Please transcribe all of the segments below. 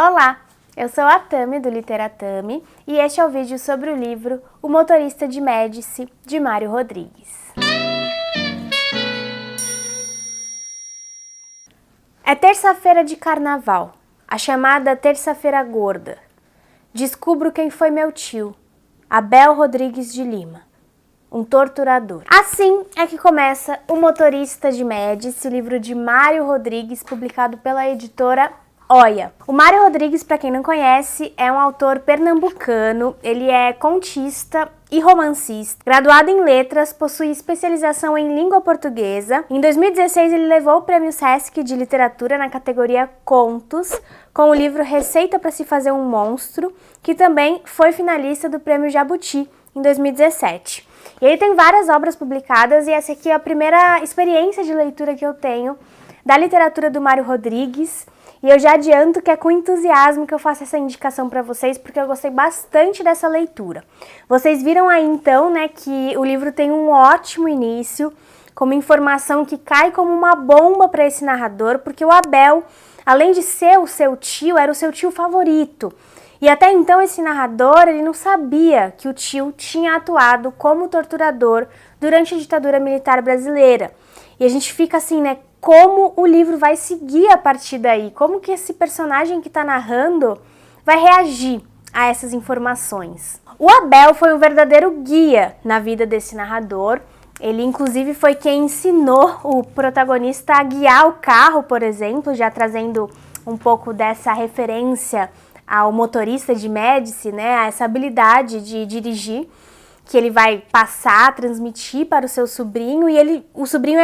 Olá, eu sou a Tami do Literatami e este é o vídeo sobre o livro O Motorista de Médici, de Mário Rodrigues. É terça-feira de carnaval, a chamada terça-feira gorda. Descubro quem foi meu tio, Abel Rodrigues de Lima, um torturador. Assim é que começa O Motorista de Médici, o livro de Mário Rodrigues, publicado pela editora Oia. O Mário Rodrigues, para quem não conhece, é um autor pernambucano, ele é contista e romancista. Graduado em letras, possui especialização em língua portuguesa. Em 2016, ele levou o Prêmio Sesc de Literatura na categoria Contos, com o livro Receita para se fazer um monstro, que também foi finalista do Prêmio Jabuti em 2017. E ele tem várias obras publicadas e essa aqui é a primeira experiência de leitura que eu tenho da literatura do Mário Rodrigues. E eu já adianto que é com entusiasmo que eu faço essa indicação para vocês, porque eu gostei bastante dessa leitura. Vocês viram aí então, né, que o livro tem um ótimo início, com uma informação que cai como uma bomba para esse narrador, porque o Abel, além de ser o seu tio, era o seu tio favorito. E até então esse narrador, ele não sabia que o tio tinha atuado como torturador durante a ditadura militar brasileira. E a gente fica assim, né, como o livro vai seguir a partir daí, como que esse personagem que está narrando vai reagir a essas informações. O Abel foi um verdadeiro guia na vida desse narrador, ele inclusive foi quem ensinou o protagonista a guiar o carro, por exemplo, já trazendo um pouco dessa referência ao Motorista de Médici, né, a essa habilidade de dirigir, que ele vai passar, transmitir para o seu sobrinho, e o sobrinho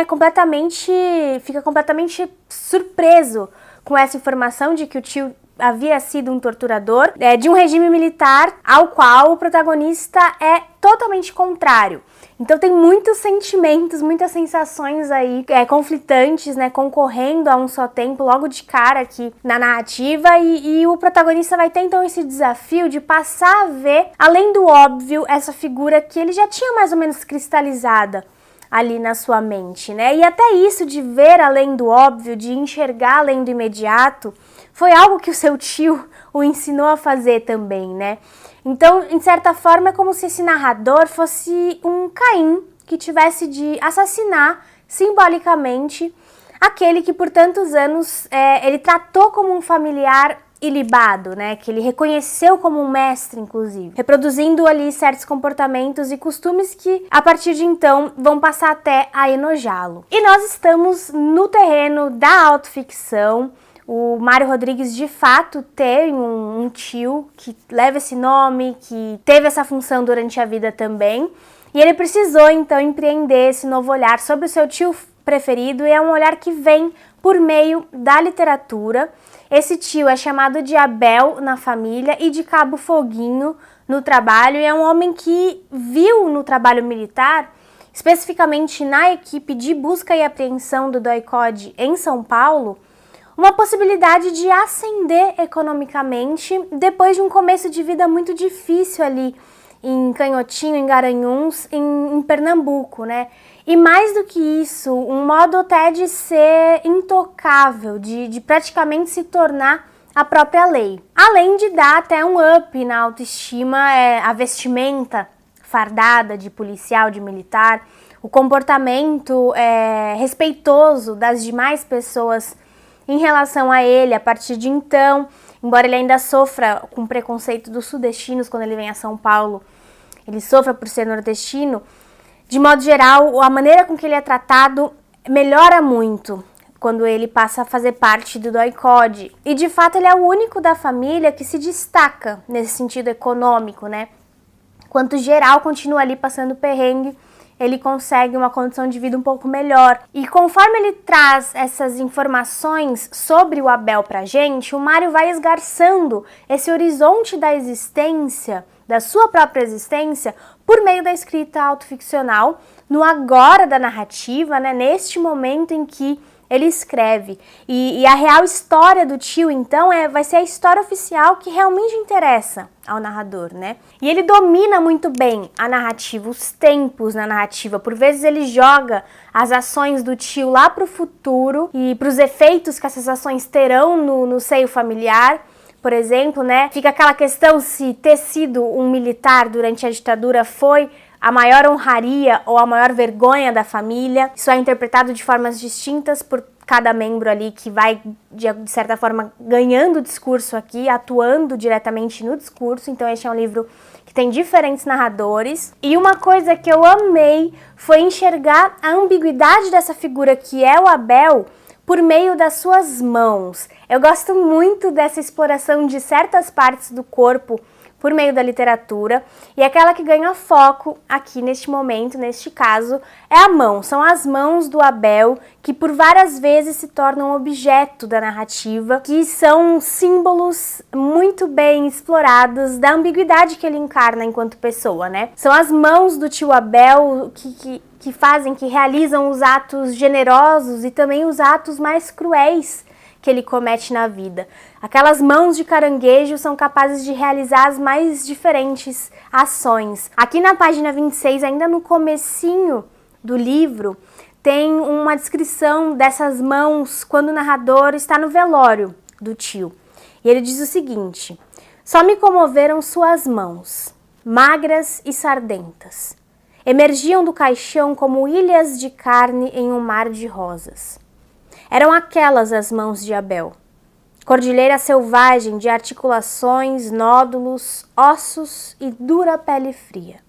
fica completamente surpreso com essa informação de que o tio havia sido um torturador de um regime militar ao qual o protagonista é totalmente contrário. Então tem muitos sentimentos, muitas sensações aí conflitantes, né, concorrendo a um só tempo, logo de cara aqui na narrativa, e o protagonista vai ter então esse desafio de passar a ver, além do óbvio, essa figura que ele já tinha mais ou menos cristalizada ali na sua mente, né? E até isso de ver além do óbvio, de enxergar além do imediato, foi algo que o seu tio o ensinou a fazer também, né? Então, em certa forma, é como se esse narrador fosse um Caim que tivesse de assassinar simbolicamente aquele que por tantos anos ele tratou como um familiar ilibado, né? Que ele reconheceu como um mestre, inclusive, reproduzindo ali certos comportamentos e costumes que, a partir de então, vão passar até a enojá-lo. E nós estamos no terreno da autoficção. O Mário Rodrigues, de fato, tem um tio que leva esse nome, que teve essa função durante a vida também, e ele precisou, então, empreender esse novo olhar sobre o seu tio preferido, e é um olhar que vem por meio da literatura. Esse tio é chamado de Abel na família e de Cabo Foguinho no trabalho, e é um homem que viu no trabalho militar, especificamente na equipe de busca e apreensão do DOI-CODE em São Paulo, uma possibilidade de ascender economicamente depois de um começo de vida muito difícil ali em Canhotinho, em Garanhuns, em Pernambuco, né? E mais do que isso, um modo até de ser intocável, de praticamente se tornar a própria lei. Além de dar até um up na autoestima, a vestimenta fardada de policial, de militar, o comportamento respeitoso das demais pessoas em relação a ele, a partir de então, embora ele ainda sofra com preconceito dos sudestinos quando ele vem a São Paulo, ele sofra por ser nordestino, de modo geral, a maneira com que ele é tratado melhora muito quando ele passa a fazer parte do DOI-CODE. E de fato ele é o único da família que se destaca nesse sentido econômico, né? Enquanto geral continua ali passando perrengue, ele consegue uma condição de vida um pouco melhor. E conforme ele traz essas informações sobre o Abel pra gente, o Mário vai esgarçando esse horizonte da existência, da sua própria existência, por meio da escrita autoficcional, no agora da narrativa, né, neste momento em que ele escreve. E a real história do tio, então, vai ser a história oficial que realmente interessa ao narrador, né? E ele domina muito bem a narrativa, os tempos na narrativa. Por vezes ele joga as ações do tio lá para o futuro e para os efeitos que essas ações terão no seio familiar. por exemplo, né? Fica aquela questão se ter sido um militar durante a ditadura foi a maior honraria ou a maior vergonha da família. Isso é interpretado de formas distintas por cada membro ali que vai, de certa forma, ganhando o discurso aqui, atuando diretamente no discurso. Então este é um livro que tem diferentes narradores. E uma coisa que eu amei foi enxergar a ambiguidade dessa figura que é o Abel por meio das suas mãos. Eu gosto muito dessa exploração de certas partes do corpo por meio da literatura, e aquela que ganha foco aqui neste momento, neste caso, é a mão. São as mãos do Abel que por várias vezes se tornam objeto da narrativa, que são símbolos muito bem explorados da ambiguidade que ele encarna enquanto pessoa, né? São as mãos do tio Abel que fazem, que realizam os atos generosos e também os atos mais cruéis que ele comete na vida. Aquelas mãos de caranguejo são capazes de realizar as mais diferentes ações. Aqui na página 26, ainda no comecinho do livro, tem uma descrição dessas mãos quando o narrador está no velório do tio. E ele diz o seguinte: só me comoveram suas mãos, magras e sardentas. Emergiam do caixão como ilhas de carne em um mar de rosas. Eram aquelas as mãos de Abel, cordilheira selvagem de articulações, nódulos, ossos e dura pele fria.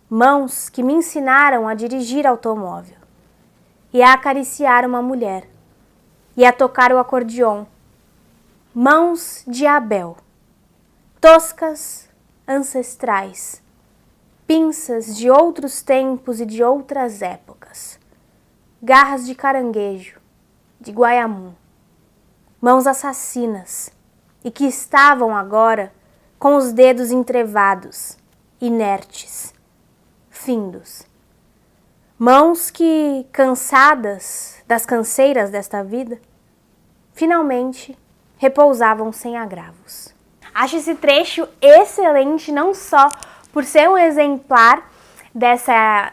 Mãos que me ensinaram a dirigir automóvel, e a acariciar uma mulher, e a tocar o acordeon. Mãos de Abel, toscas, ancestrais, pinças de outros tempos e de outras épocas, garras de caranguejo, de Guaiamum, mãos assassinas e que estavam agora com os dedos entrevados, inertes, findos. Mãos que, cansadas das canseiras desta vida, finalmente repousavam sem agravos. Acho esse trecho excelente, não só por ser um exemplar dessa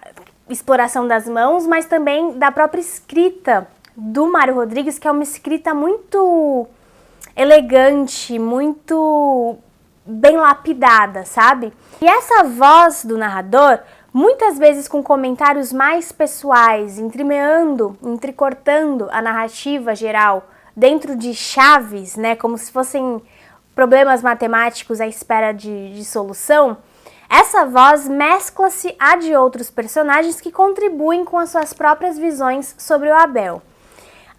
exploração das mãos, mas também da própria escrita do Mário Rodrigues, que é uma escrita muito elegante, muito bem lapidada, sabe? E essa voz do narrador, muitas vezes com comentários mais pessoais, entrecortando a narrativa geral dentro de chaves, né, como se fossem problemas matemáticos à espera de solução, essa voz mescla-se à de outros personagens que contribuem com as suas próprias visões sobre o Abel.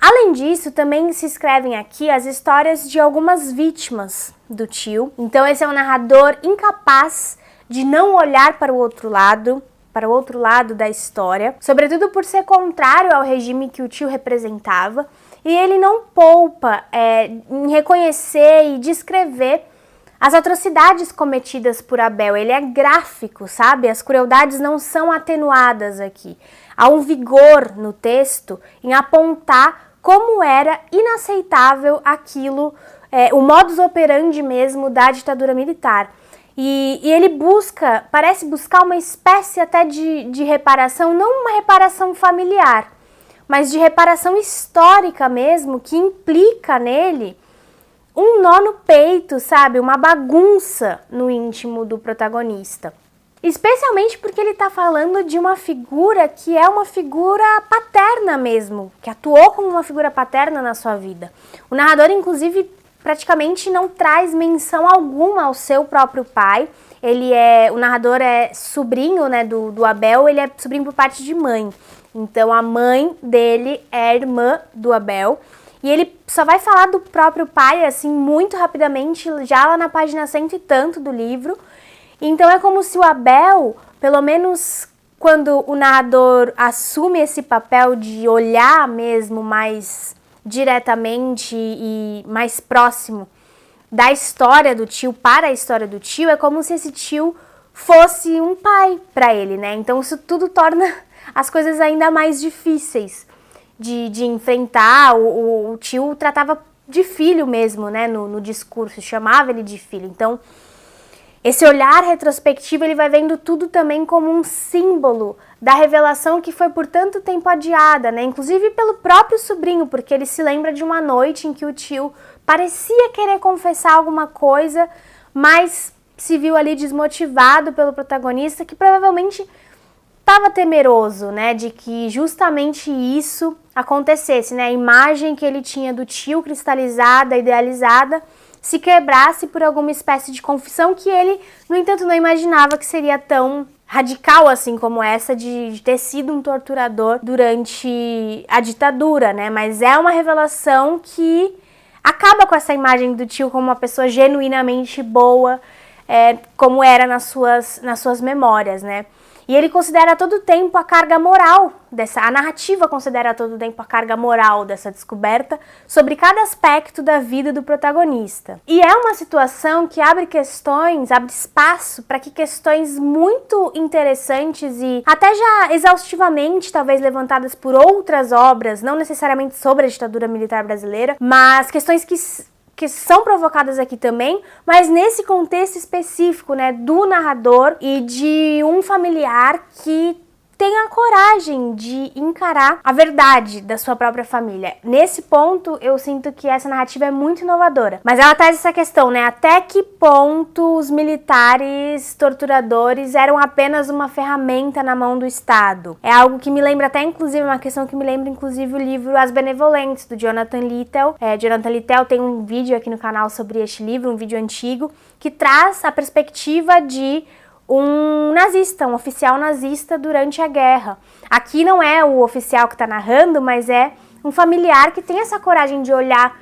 Além disso, também se escrevem aqui as histórias de algumas vítimas do tio. Então esse é um narrador incapaz de não olhar para o outro lado da história, sobretudo por ser contrário ao regime que o tio representava, e ele não poupa em reconhecer e descrever as atrocidades cometidas por Abel. Ele é gráfico, sabe? As crueldades não são atenuadas aqui. Há um vigor no texto em apontar como era inaceitável aquilo, o modus operandi mesmo da ditadura militar. E ele parece buscar uma espécie até de reparação, não uma reparação familiar, mas de reparação histórica mesmo, que implica nele um nó no peito, sabe? Uma bagunça no íntimo do protagonista. Especialmente porque ele está falando de uma figura que é uma figura paterna mesmo, que atuou como uma figura paterna na sua vida. O narrador, inclusive, praticamente não traz menção alguma ao seu próprio pai. O narrador é sobrinho, né, do Abel, ele é sobrinho por parte de mãe. Então a mãe dele é a irmã do Abel. E ele só vai falar do próprio pai, assim, muito rapidamente, já lá na página 100 e tanto do livro. Então é como se o Abel, pelo menos quando o narrador assume esse papel de olhar mesmo mais diretamente e mais próximo da história do tio para a história do tio, é como se esse tio fosse um pai para ele, né? Então isso tudo torna as coisas ainda mais difíceis de enfrentar. O tio tratava de filho mesmo, né, no discurso, chamava ele de filho. Então esse olhar retrospectivo, ele vai vendo tudo também como um símbolo da revelação que foi por tanto tempo adiada, né? Inclusive pelo próprio sobrinho, porque ele se lembra de uma noite em que o tio parecia querer confessar alguma coisa, mas se viu ali desmotivado pelo protagonista, que provavelmente estava temeroso, né, de que justamente isso acontecesse, né, a imagem que ele tinha do tio cristalizada, idealizada, se quebrasse por alguma espécie de confissão que ele, no entanto, não imaginava que seria tão radical assim como essa de ter sido um torturador durante a ditadura, né, mas é uma revelação que acaba com essa imagem do tio como uma pessoa genuinamente boa, como era nas suas memórias, né. E ele considera a todo tempo a carga moral a narrativa considera a todo tempo a carga moral dessa descoberta sobre cada aspecto da vida do protagonista. E é uma situação que abre espaço para que questões muito interessantes e até já exaustivamente, talvez levantadas por outras obras, não necessariamente sobre a ditadura militar brasileira, mas questões que são provocadas aqui também, mas nesse contexto específico, né, do narrador e de um familiar que tem a coragem de encarar a verdade da sua própria família. Nesse ponto, eu sinto que essa narrativa é muito inovadora. Mas ela traz essa questão, né, até que ponto os militares torturadores eram apenas uma ferramenta na mão do Estado. É algo que me lembra até, inclusive, uma questão que me lembra, inclusive, o livro As Benevolentes, do Jonathan Littell. Jonathan Littell tem um vídeo aqui no canal sobre este livro, um vídeo antigo, que traz a perspectiva de um nazista, um oficial nazista durante a guerra. Aqui não é o oficial que está narrando, mas é um familiar que tem essa coragem de olhar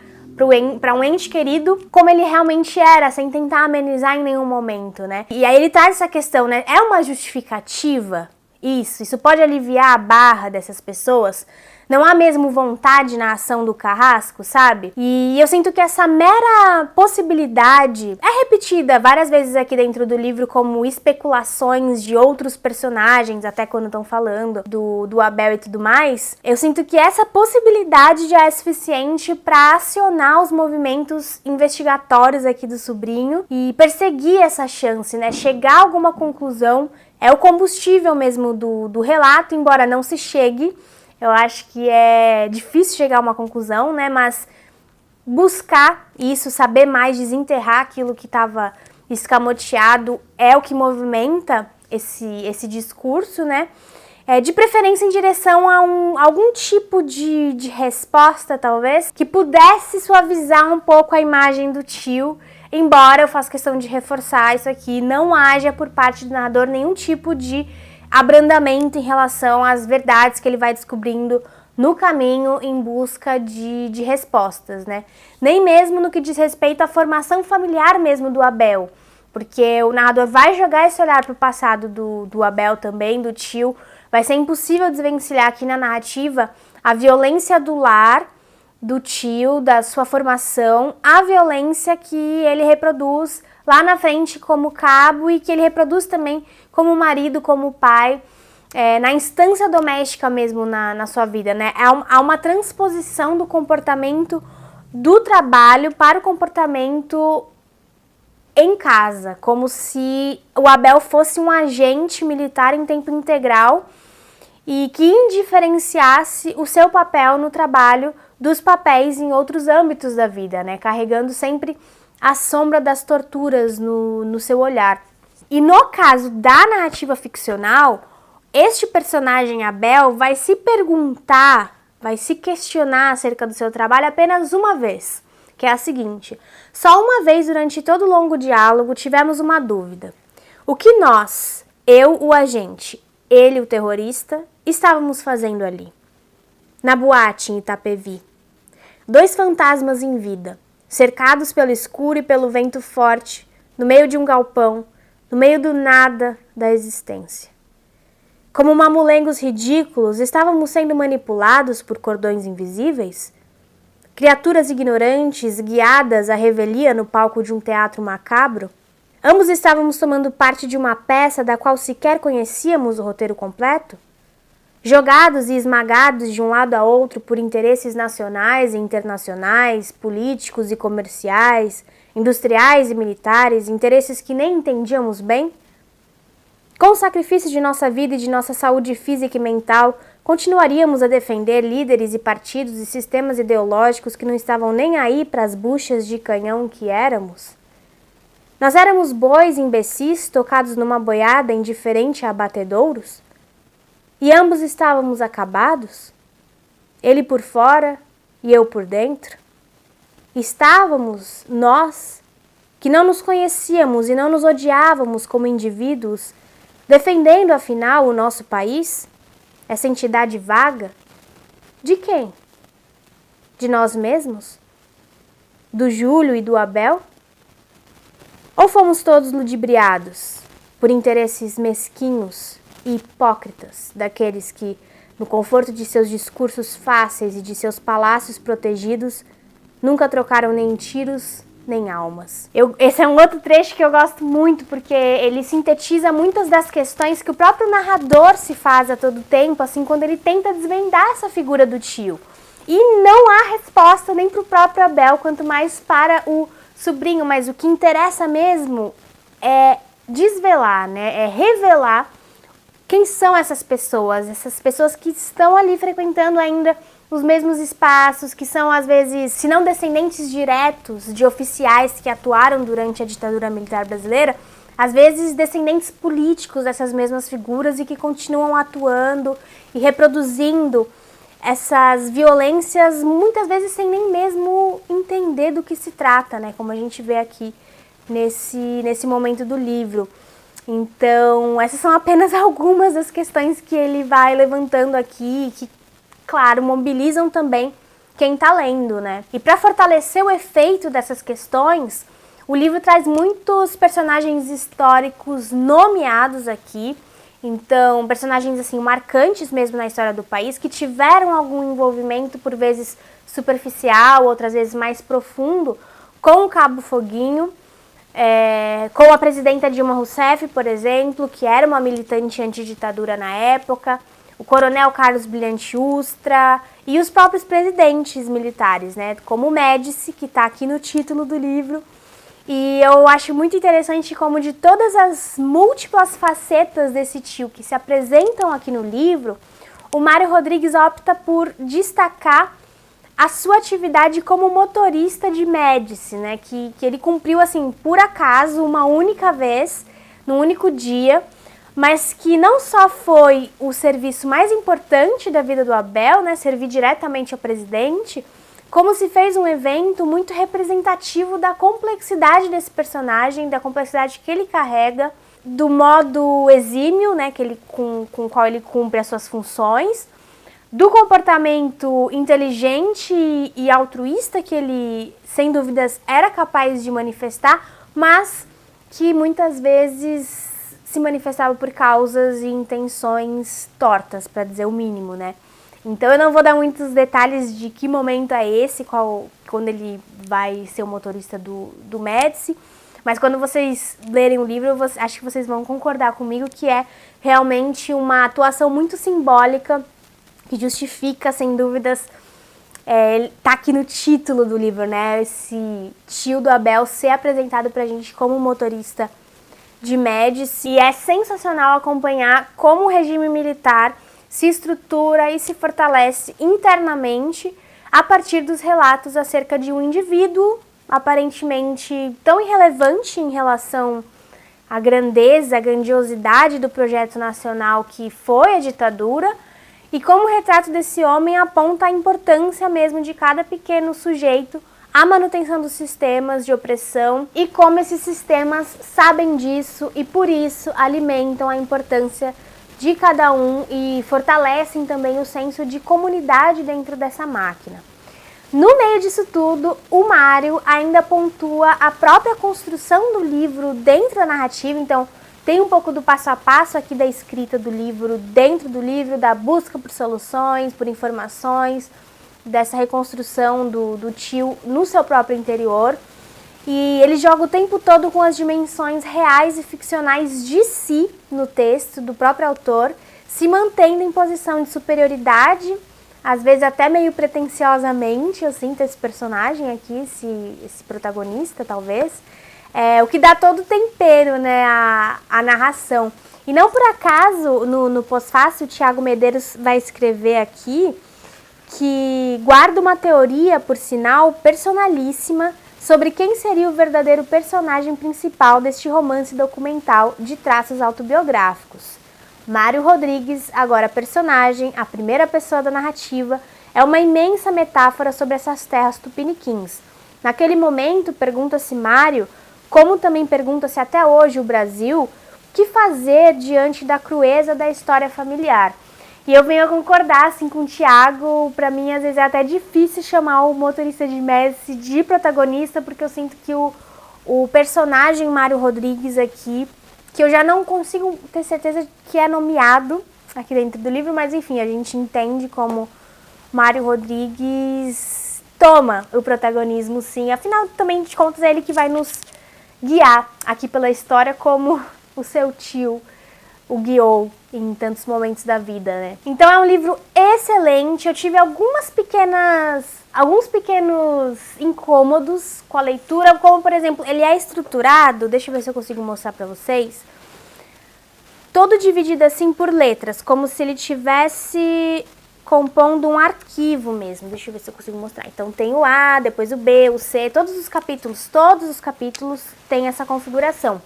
para um ente querido como ele realmente era, sem tentar amenizar em nenhum momento, né? E aí ele traz essa questão, né? É uma justificativa? Isso pode aliviar a barra dessas pessoas? Não há mesmo vontade na ação do Carrasco, sabe? E eu sinto que essa mera possibilidade é repetida várias vezes aqui dentro do livro como especulações de outros personagens, até quando estão falando do Abel e tudo mais. Eu sinto que essa possibilidade já é suficiente para acionar os movimentos investigatórios aqui do sobrinho e perseguir essa chance, né? Chegar a alguma conclusão. É o combustível mesmo do relato, embora não se chegue. Eu acho que é difícil chegar a uma conclusão, né? Mas buscar isso, saber mais, desenterrar aquilo que estava escamoteado é o que movimenta esse discurso, né? De preferência em direção a algum tipo de resposta, talvez, que pudesse suavizar um pouco a imagem do tio. Embora eu faça questão de reforçar isso aqui, não haja por parte do narrador nenhum tipo de abrandamento em relação às verdades que ele vai descobrindo no caminho em busca de respostas, né? Nem mesmo no que diz respeito à formação familiar mesmo do Abel, porque o narrador vai jogar esse olhar para o passado do Abel também, do tio. Vai ser impossível desvencilhar aqui na narrativa a violência do lar, do tio, da sua formação, a violência que ele reproduz lá na frente como cabo e que ele reproduz também como marido, como pai, na instância doméstica mesmo na sua vida, né? Há uma transposição do comportamento do trabalho para o comportamento em casa, como se o Abel fosse um agente militar em tempo integral e que indiferenciasse o seu papel no trabalho dos papéis em outros âmbitos da vida, né? Carregando sempre a sombra das torturas no seu olhar. E no caso da narrativa ficcional, este personagem Abel vai se perguntar, vai se questionar acerca do seu trabalho apenas uma vez, que é a seguinte: só uma vez durante todo o longo diálogo tivemos uma dúvida. O que nós, eu, o agente, ele, o terrorista, estávamos fazendo ali? Na boate em Itapevi. 2 fantasmas em vida, cercados pelo escuro e pelo vento forte, no meio de um galpão, no meio do nada da existência. Como mamulengos ridículos, estávamos sendo manipulados por cordões invisíveis? Criaturas ignorantes guiadas à revelia no palco de um teatro macabro? Ambos estávamos tomando parte de uma peça da qual sequer conhecíamos o roteiro completo? Jogados e esmagados de um lado a outro por interesses nacionais e internacionais, políticos e comerciais, industriais e militares, interesses que nem entendíamos bem? Com o sacrifício de nossa vida e de nossa saúde física e mental, Continuaríamos a defender líderes e partidos e sistemas ideológicos que não estavam nem aí para as buchas de canhão que éramos? Nós éramos bois imbecis tocados numa boiada indiferente a abatedouros? E ambos estávamos acabados? Ele por fora e eu por dentro? Estávamos nós, que não nos conhecíamos e não nos odiávamos como indivíduos, defendendo afinal o nosso país? Essa entidade vaga? De quem? De nós mesmos? Do Júlio e do Abel? Ou fomos todos ludibriados por interesses mesquinhos e hipócritas daqueles que, no conforto de seus discursos fáceis e de seus palácios protegidos, nunca trocaram nem tiros nem almas? Esse é um outro trecho que eu gosto muito, porque ele sintetiza muitas das questões que o próprio narrador se faz a todo tempo, assim, quando ele tenta desvendar essa figura do tio. E não há resposta nem para o próprio Abel, quanto mais para o sobrinho, mas o que interessa mesmo é desvelar, né? É revelar quem são essas pessoas que estão ali frequentando ainda os mesmos espaços, que são às vezes, se não descendentes diretos de oficiais que atuaram durante a ditadura militar brasileira, às vezes descendentes políticos dessas mesmas figuras e que continuam atuando e reproduzindo essas violências, muitas vezes sem nem mesmo entender do que se trata, né? Como a gente vê aqui nesse momento do livro. Então, essas são apenas algumas das questões que ele vai levantando aqui, que, claro, mobilizam também quem está lendo, né? E para fortalecer o efeito dessas questões, o livro traz muitos personagens históricos nomeados aqui. Então, personagens assim marcantes mesmo na história do país, que tiveram algum envolvimento, por vezes superficial, outras vezes mais profundo, com o Cabo Foguinho, com a presidenta Dilma Rousseff, por exemplo, que era uma militante antiditadura na época, o coronel Carlos Brilhante Ustra e os próprios presidentes militares, né, como o Médici, que está aqui no título do livro. E eu acho muito interessante como de todas as múltiplas facetas desse tio que se apresentam aqui no livro, o Mário Rodrigues opta por destacar a sua atividade como motorista de Médici, né? Que ele cumpriu, assim, por acaso, uma única vez, num único dia, mas que não só foi o serviço mais importante da vida do Abel, né? Servir diretamente ao presidente, como se fez um evento muito representativo da complexidade desse personagem, da complexidade que ele carrega, do modo exímio, né, com o qual ele cumpre as suas funções, do comportamento inteligente e altruísta que ele, sem dúvidas, era capaz de manifestar, mas que muitas vezes se manifestava por causas e intenções tortas, para dizer o mínimo, né? Então eu não vou dar muitos detalhes de que momento é esse, quando ele vai ser o motorista do Médici, mas quando vocês lerem o livro, acho que vocês vão concordar comigo que é realmente uma atuação muito simbólica, que justifica, sem dúvidas, tá aqui no título do livro, né? Esse tio do Abel ser apresentado pra gente como motorista de Médici. E é sensacional acompanhar como o regime militar se estrutura e se fortalece internamente a partir dos relatos acerca de um indivíduo aparentemente tão irrelevante em relação à grandeza, à grandiosidade do projeto nacional que foi a ditadura, e como o retrato desse homem aponta a importância mesmo de cada pequeno sujeito à manutenção dos sistemas de opressão e como esses sistemas sabem disso e por isso alimentam a importância de cada um e fortalecem também o senso de comunidade dentro dessa máquina. No meio disso tudo, o Mário ainda pontua a própria construção do livro dentro da narrativa, então tem um pouco do passo a passo aqui da escrita do livro dentro do livro, da busca por soluções, por informações, dessa reconstrução do tio no seu próprio interior. E ele joga o tempo todo com as dimensões reais e ficcionais de si no texto do próprio autor, se mantendo em posição de superioridade, às vezes até meio pretensiosamente, eu sinto esse personagem aqui, esse protagonista talvez, o que dá todo o tempero, né, a narração. E não por acaso, no pós-fácil, o Thiago Medeiros vai escrever aqui que guarda uma teoria, por sinal, personalíssima sobre quem seria o verdadeiro personagem principal deste romance documental de traços autobiográficos. Mário Rodrigues, agora personagem, a primeira pessoa da narrativa, é uma imensa metáfora sobre essas terras tupiniquins. Naquele momento, pergunta-se Mário, como também pergunta-se até hoje o Brasil, o que fazer diante da crueza da história familiar. E eu venho a concordar assim, com o Thiago, pra mim às vezes é até difícil chamar o motorista de Messi de protagonista, porque eu sinto que o personagem Mário Rodrigues aqui, que eu já não consigo ter certeza que é nomeado aqui dentro do livro, mas enfim, a gente entende como Mário Rodrigues toma o protagonismo sim, afinal também de contas é ele que vai nos guiar aqui pela história como o seu tio o guiou em tantos momentos da vida, né? Então é um livro excelente, eu tive alguns pequenos incômodos com a leitura, como por exemplo, ele é estruturado, deixa eu ver se eu consigo mostrar pra vocês, todo dividido assim por letras, como se ele tivesse compondo um arquivo mesmo, deixa eu ver se eu consigo mostrar. Então tem o A, depois o B, o C, todos os capítulos têm essa configuração.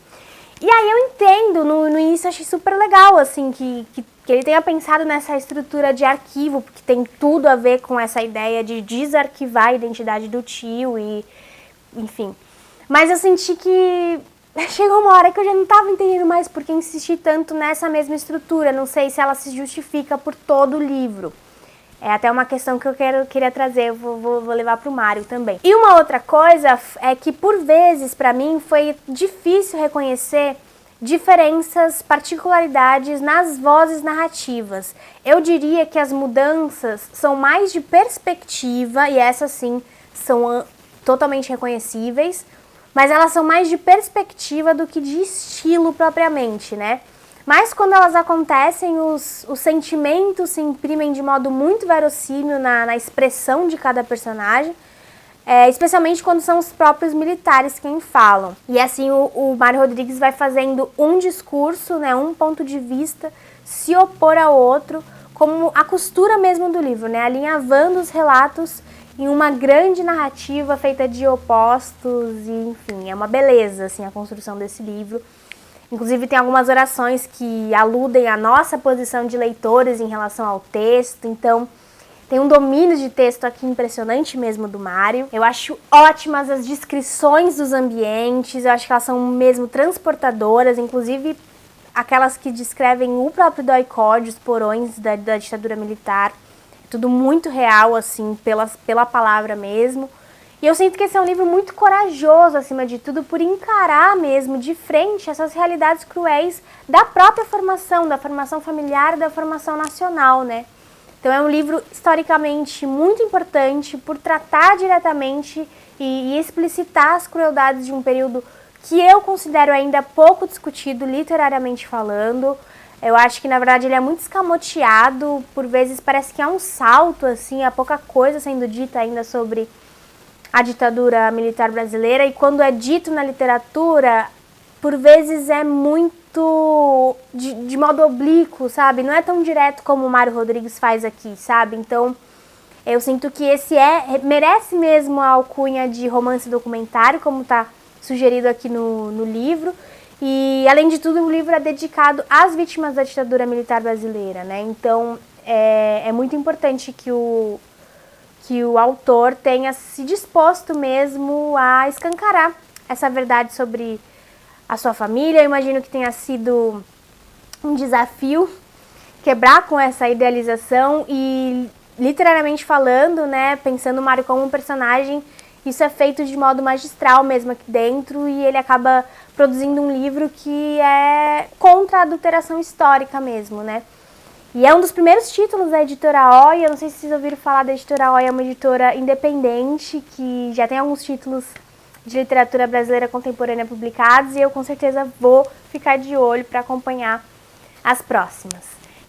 E aí eu entendo, no início eu achei super legal, assim, que ele tenha pensado nessa estrutura de arquivo, porque tem tudo a ver com essa ideia de desarquivar a identidade do tio e, enfim. Mas eu senti que chegou uma hora que eu já não estava entendendo mais por que insistir tanto nessa mesma estrutura, não sei se ela se justifica por todo o livro. É até uma questão que eu queria trazer, eu vou levar para o Mário também. E uma outra coisa é que, por vezes, para mim, foi difícil reconhecer diferenças, particularidades nas vozes narrativas. Eu diria que as mudanças são mais de perspectiva, e essas sim são totalmente reconhecíveis, mas elas são mais de perspectiva do que de estilo propriamente, né? Mas quando elas acontecem, os sentimentos se imprimem de modo muito verossímil na expressão de cada personagem, especialmente quando são os próprios militares quem falam. E assim o Mário Rodrigues vai fazendo um discurso, né, um ponto de vista, se opor ao outro, como a costura mesmo do livro, né, alinhavando os relatos em uma grande narrativa feita de opostos, e enfim, é uma beleza assim, a construção desse livro. Inclusive tem algumas orações que aludem à nossa posição de leitores em relação ao texto, então tem um domínio de texto aqui impressionante mesmo do Mário. Eu acho ótimas as descrições dos ambientes, eu acho que elas são mesmo transportadoras, inclusive aquelas que descrevem o próprio DOI-CODE, os porões da ditadura militar. Tudo muito real, assim, pela palavra mesmo. E eu sinto que esse é um livro muito corajoso, acima de tudo, por encarar mesmo de frente essas realidades cruéis da própria formação, da formação familiar, da formação nacional, né? Então é um livro historicamente muito importante por tratar diretamente e explicitar as crueldades de um período que eu considero ainda pouco discutido, literariamente falando. Eu acho que, na verdade, ele é muito escamoteado, por vezes parece que há um salto, assim, há pouca coisa sendo dita ainda sobre a ditadura militar brasileira, e quando é dito na literatura, por vezes é muito de modo oblíquo, sabe? Não é tão direto como o Mário Rodrigues faz aqui, sabe? Então, eu sinto que esse merece mesmo a alcunha de romance documentário, como está sugerido aqui no livro. E, além de tudo, o livro é dedicado às vítimas da ditadura militar brasileira, né? Então, é muito importante que o autor tenha se disposto mesmo a escancarar essa verdade sobre a sua família. Eu imagino que tenha sido um desafio quebrar com essa idealização e, literariamente falando, né, pensando o Mário como um personagem, isso é feito de modo magistral mesmo aqui dentro, e ele acaba produzindo um livro que é contra a adulteração histórica mesmo, né? E é um dos primeiros títulos da editora OI. Eu não sei se vocês ouviram falar da editora OI, é uma editora independente que já tem alguns títulos de literatura brasileira contemporânea publicados, e eu com certeza vou ficar de olho para acompanhar as próximas.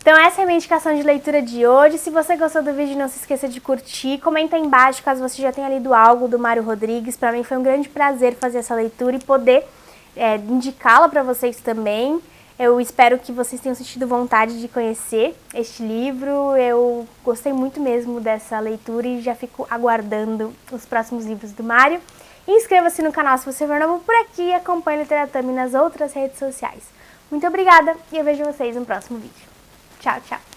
Então essa é a minha indicação de leitura de hoje. Se você gostou do vídeo, não se esqueça de curtir. Comenta aí embaixo caso você já tenha lido algo do Mário Rodrigues. Para mim foi um grande prazer fazer essa leitura e poder indicá-la para vocês também. Eu espero que vocês tenham sentido vontade de conhecer este livro. Eu gostei muito mesmo dessa leitura e já fico aguardando os próximos livros do Mário. Inscreva-se no canal se você for novo por aqui e acompanhe o Literatami nas outras redes sociais. Muito obrigada e eu vejo vocês no próximo vídeo. Tchau, tchau!